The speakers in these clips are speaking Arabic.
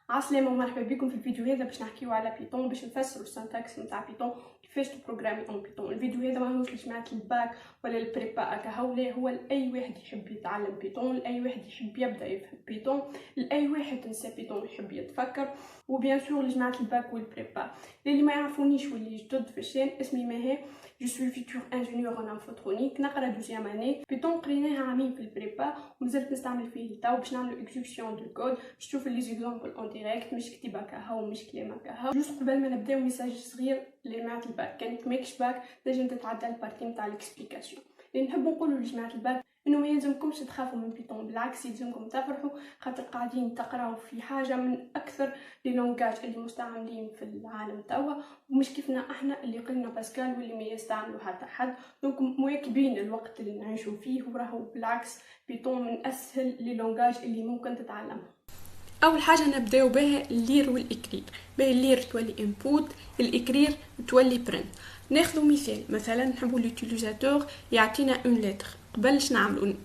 عسلامة ومرحبا بكم في الفيديو هذا باش نحكيو على بيتون، باش نفسروا السنتكس نتاع بيتون كيفاش تبروغرامي اون بيتون. الفيديو هذا ماهوش لجماعة الباك ولا البريبا هكا، لا هو لاي واحد يحب يتعلم بيتون، لاي واحد يحب يبدا يفهم بيتون، لاي واحد نسى بيتون يحب يتفكر، وبيان سور لجماعة الباك والبريبا. اللي ما يعرفونيش واللي جدد في الشين، اسمي ماهي، جو سوي فيتور انجينيور ان انفوترونيك، نقرا دوزيام اني. بيتون قريناها عامين في البريبا ومازلت نستعمل فيه لتو باش نعملو اكزيكسيون دو كود، باش تشوف لي زيكزامبل اون ديريكت، مش كتيبه كاها ومش كلمه كاها. جوست قبل ما نبداو ميساج صغير لجماعه الباك، كانك ماكش باك تنجم تتعدى البارتي نتاع الاكسبليكاسيون. اللي نحبو نقولو لجماعه الباك انه ما يلزمكمش تخافوا من بيتون، بالعكس يلزمكم تفرحوا، خاطر قاعدين تقراو في حاجه من اكثر لي لونغاج اللي مستعملين في العالم توا، ومش كيفنا احنا اللي قلنا باسكال واللي ما يستعملوا حتى حد. دونك مواكبين الوقت اللي نعيشوا فيه، وراهو بالعكس بيتون من اسهل لي لونغاج اللي ممكن تتعلمها. اول حاجه نبداو بها اللير والاكرير. باهي اللير تولي انبوت، الاكرير تولي برنت. ناخذ مثال، مثلا نحبوا لوتيليزاتور يعطينا اون لتر، قبلش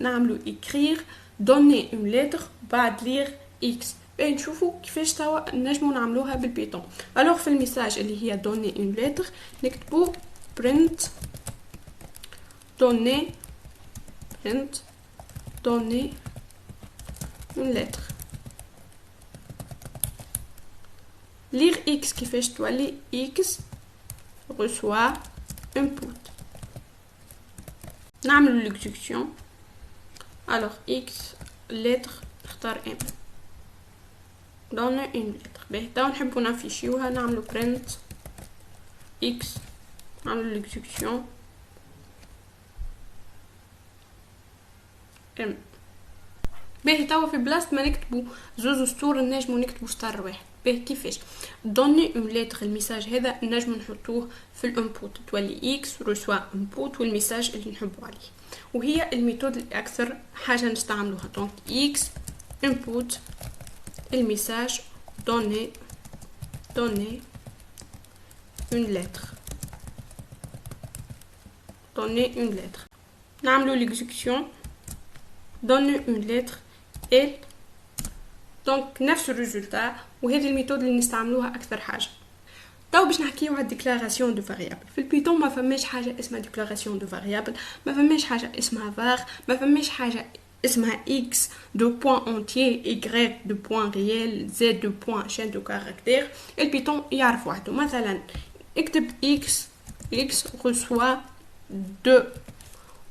نعملو اكرير دوني اون لتر بعد لير اكس. باهي نشوفوا كيفاش توا نجمو نعملوها بالبيتون. الوغ في الميساج اللي هي دوني اون لتر نكتبو برنت دوني اون لتر. lire x كيفاش تولي x reçoit input. نعملو l'exécution. alors x lettre نختار m donne une lettre. باهي توا نحبو نافيشيوها، نعملو print x، نعملو l'exécution m. باهي توا في بلاصة ما نكتبو زوز سطور نجمو نكتبو سطر واحد. باهي كيفاش دوني اون لتر، الميساج هذا نجمو نحطوه في الانبوت، تولي اكس ريسوا انبوت والميساج اللي نحبو عليه، وهي الميثود اللي اكثر حاجه نستعملوها. دونك اكس انبوت الميساج دوني اون لتر نعملو ليكزيكسيون دوني اون لتر ال. دونك نفس الريزولتا، وهذه الميثود اللي نستعملوها اكثر حاجه. تو باش نحكيو على ديكلاراسيون دو فاريابل. في البيتون ما فماش حاجه اسمها ديكلاراسيون دو فاريابل، ما فماش حاجه اسمها var، ما فماش حاجه اسمها x دو بوين انتيي، y دو بوين ريال، z دو بوين شين دو كاركتير. البيتون يعرف وحده. مثلا اكتب x reçoit 2،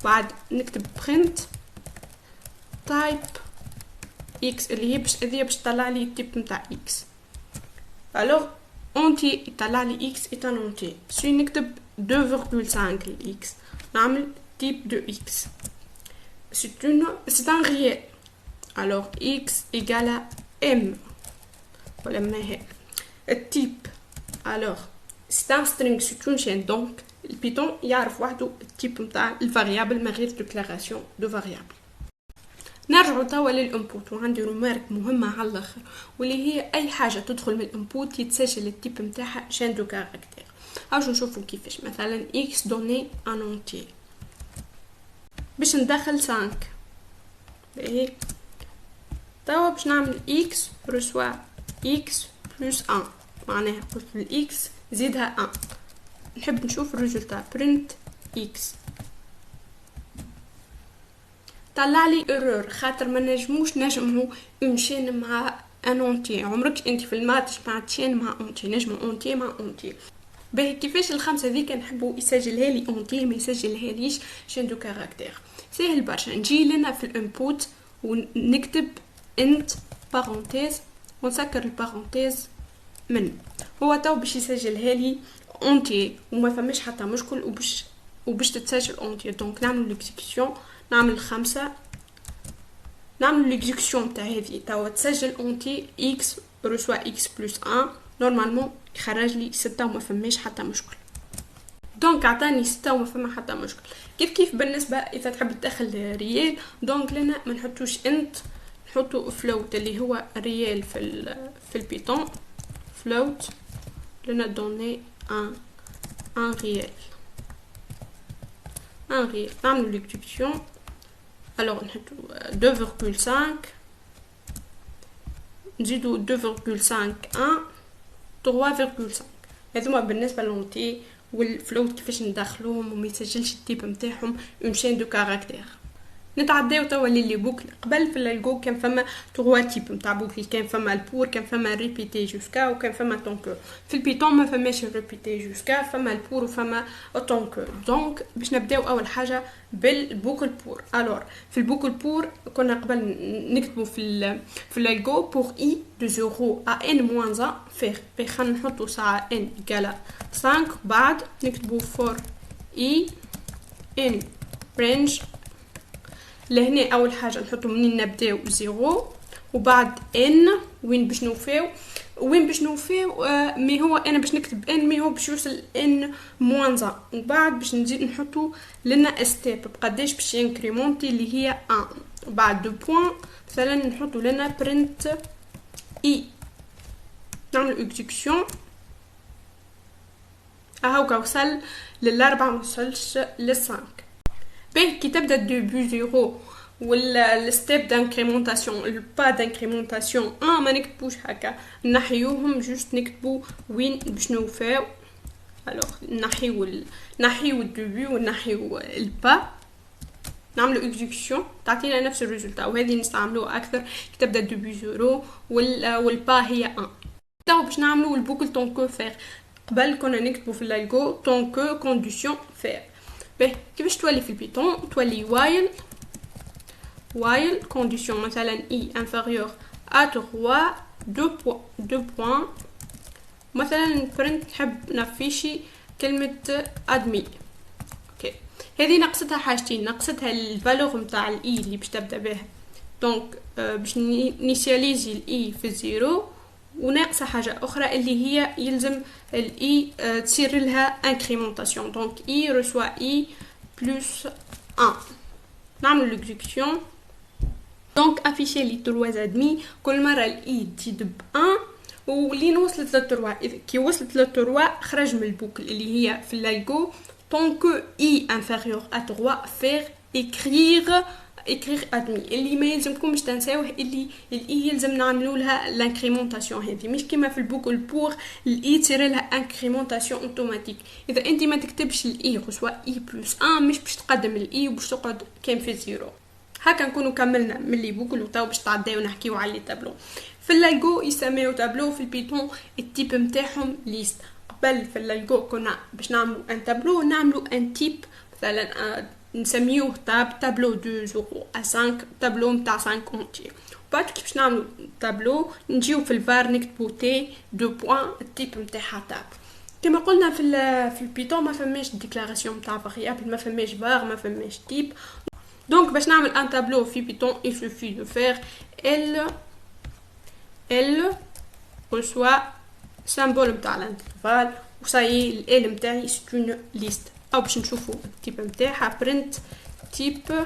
بعد نكتب print type x اللي هي باش تطلع لي التيب نتاع x. alors entier يطلع لي x est un entier. سي نكتب 2,5 x، نعمل type de x. c'est un réel. alors x égale à m ولا ما هي التيب. alors c'est un string، c'est une chaîne. donc البيتون يعرف وحده التيب نتاع الفاريابل من غير ديكلاراسيون دو فاريابل. نرجعوا توا للانبوت، وعندي رومارك مهمه على الاخر، واللي هي اي حاجه تدخل من الانبوت يتسجل التيب نتاعها شين دو كاركتير. باش نشوفوا كيفاش. مثلا x دوني ان اونتي، باش ندخل 5. باهي توا باش نعمل x ريسوا x بلس 1، معناها قلت الاكس زيدها 1. نحب نشوف الريزلت برنت x، طلع لي ايرور خاطر ما نجمو اون شين مع ان اونتي. عمرك انت في المات جمعت شين مع اونتي، نجمو اونتي مع اونتي. باهي كيفاش الخمسه ذيك نحبو يسجلها لي اونتي ما يسجلها ليش شين دو كاركتير؟ سهل برشا. نجي لنا في الانبوت ونكتب انت بارونتيز ونسكر البارونتيز من هو تو باش يسجلها لي اونتي وما فماش حتى مشكل، وباش تتسجل اونتي. دونك نعملو ليكزيكسيون، نعمل 5، نعمل ليكزيكسيون تاع هذه توا تسجل اونتي x reçoit x بلس 1. نورمالمون يخرج لي 6 وما فماش حتى مشكل. دونك عطاني 6 وما فما حتى مشكل. كيف بالنسبه اذا تحب تدخل ريال، دونك لنا ما نحطوش انت، نحطو فلوت اللي هو ريال في البيتون. فلوت لنا دوني ان ريال. نعملو ليكزيكسيون. alors نحطو 2,5 نزيدو 2.51 3.5. هذوما بالنسبه للونتي والفلوت كيفاش ندخلوهم وما يسجلش التيب نتاعهم اون شين دو كاركتير. نتعداو توا لي بوكل. قبل في الالجو كان فما 3 تيب نتاع بوكل، كان فما البور، كان فما ريبيتي جوسكا، وكان فما طونكو. في البيتون ما فماش ريبيتي جوسكا، فما البور وفما طونكو. دونك باش نبداو اول حاجه بالبوكل بور. الور في البوكل بور كنا قبل نكتبوا في الالجو بور اي دو 0 ا ان موان 1 فيغ بي. خلينا نحطوا ساعه ان ايكالا 5. بعد نكتبوا فور اي ان رينج. لهنا اول حاجه نحطو منين نبداو 0، وبعد ان وين باش نوفيو مي هو انا باش نكتب ان مي هو باش يوصل ان موان 1. وبعد باش نزيد نحطو لنا ستيب بقداش باش ينكريمونتي اللي هي 1. بعد 2 بوين مثلا نحطو لنا برنت اي، نعملو اكزيكسيون. هاكا وصل لل4 ما وصلش لل5. باهي كي تبدا الديبي 0 والستيب دانكريمونطاسيون البا دانكريمونطاسيون ما نكتبوش هكا، نحيوهم جوست نكتبو وين باش نوفاو. الوغ نحيو الديبي ونحيو البا، نعملو اكزيكسيون تعطينا نفس الريزلت. وهذه نستعملوه اكثر كي تبدا الديبي 0 والبا هي 1. تو باش نعملو البوكل طونكو فير. قبل كنا نكتبو في الالجو طونكو كونديسيون فير. باهي كيفاش تولي في البيتون؟ تولي while condition مثلا i inférieur à 3 2 points. مثلا print نحب نفيشي كلمة admis. اوكي هذه نقصتها حاجتين، نقصتها الفالور نتاع الاي اللي باش تبدا بها، دونك باش نيشاليزي الاي في 0، وناقصه حاجه اخرى اللي هي يلزم الاي تصير لها انكريمونطاسيون. دونك اي ريسوا اي بلس 1. نعمل ليكزيكسيون. دونك افيشي لي 3 ادمي، كل مره الاي تزيد ب 1 ولين وصلت ل 3. كي وصلت ل 3 خرج من البوكل اللي هي في الالجو tant que i inférieur à 3 faire écrire admis. اللي ما يلزمكمش تنساوه اللي الاي يلزم نعملوا لها لانكريمونطاسيون. هذه مش كيما في البوكل بور الاي تصير لها انكريمونطاسيون اوتوماتيك. اذا انت ما تكتبش الاي رسوا اي بلس 1 مش باش تقدم الاي وباش تقعد كان في 0. هكا نكونوا كملنا من لي بوكل وتاو باش تعداو نحكيو على لي تابلو. في الالجو يسميو تابلو، في البيتون التيب نتاعهم ليست. قبل في الالجو كنا باش نعملو ان تابلو نعملو ان تيب مثلا نسميوه تابلو دو 0 à 5 تابلو نتاع 5 اونتي. بعد كي باش نعملو تابلو نجيو في الفار نكتبو تي 2 بوين التيب نتاعها تاب. كما قلنا في البيتون ما فماش ديكلاراسيون نتاع فاريابل، ما فماش فار، ما فماش تيب. دونك باش نعمل ان تابلو في بيتون il suffit de faire L reçoit symbole نتاع الانترفال وصاي ال نتاعي c'est une liste. او باش نشوفوا التيب نتاعها برنت تيب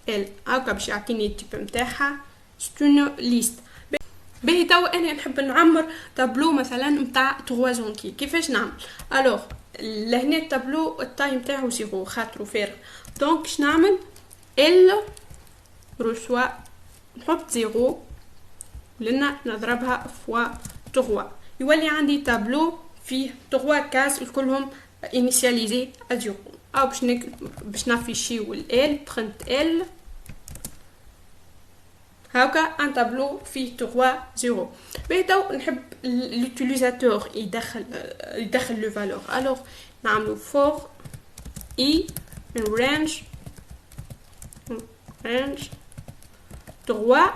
ال هاكا باش يعطيني التيب نتاعها c'est une liste. باهي توا انا نحب نعمر تابلو مثلا نتاع 3 زونتي. كيفاش نعمل؟ الوغ لهنا التابلو التايم نتاعو 0 خاطرو فارغ. دونك باش نعمل ال رسوا نحط 0 لنا نضربها فوا 3 يولي عندي تابلو فيه 3 كاس كلهم انيسياليزي ا 0. او باش نافيشيو ال برنت ال هاكا ان تابلو فيه 3 0. باهي تو نحب لوتيليزاتور يدخل لو فالور. الوغ نعملو فور اي رانج 3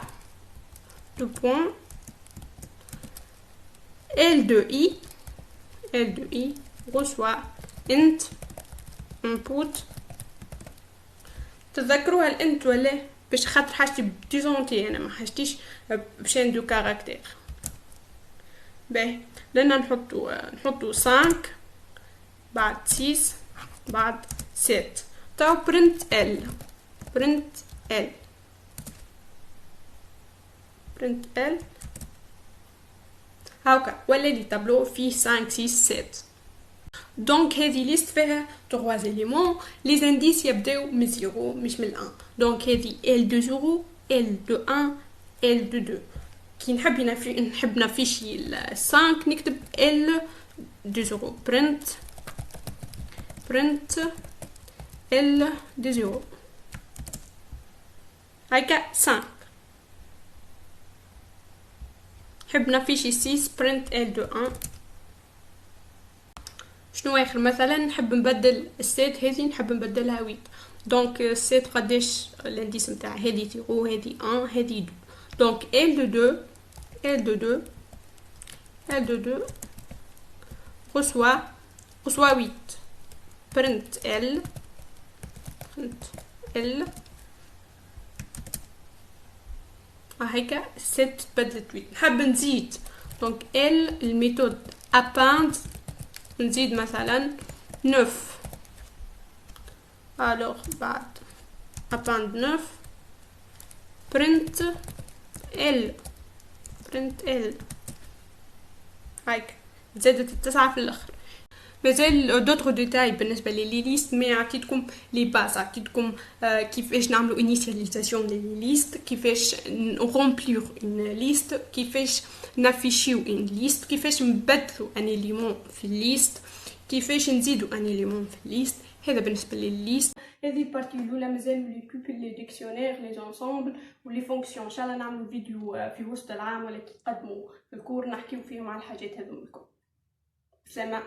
2 points L2i reçoit int input. تذكروها الانت ولا باش خاطر حاجتي بتيزونتي انا ما حاجتيش بشين دو كاركتير. باهي لنا نحطو 5 بعد 6 بعد 7. تاو برنت ال هاكا ولا لي تابلو فيه 5 6 7. دونك هذه ليست فيها 3 éléments. لي زانديس يبداو من 0 مش من 1. دونك هذه L2 0 L2 1 L2 2. كي نحب نافيشي 5 نكتب ال 2 يورو برنت ال 2 يورو هكا 5. نحب نافيشي 6 برنت ال 2 1. شنو اخر مثلا نحب نبدل السيت هذه نحب نبدلها 8. دونك السيت قداش الانديس نتاعها هذه 0 هذه 1 هذه 2. دونك ال دو 2 reçoit 8 print L هيك 7 بدلت 8. نحب نزيد دونك L الميثود append نزيد مثلا 9. alors بعد append 9 print L هيك زادت 9 في الاخر. مازال دوتر ديتاي بالنسبه لي ليست مي عطيتكم لي باز عطيتكم كيفاش نعملوا انيشاليزاسيون لي ليست كيفاش نرومبلير اون ليست كيفاش نافيشيو اون ليست كيفاش نبدلوا ان اليمون في الليست كيفاش نزيدوا ان اليمون في الليست. هذا بالنسبه للليست. هذه البارتي الاولى مازال لي كوبل لي ديكسيونير لي زونسومبل ولي فونكسيون. ان شاء الله نعملوا فيديو في وسط العام ولا كي تقدموا الكور نحكيو فيهم على الحاجات هذوما الكل. سلامة.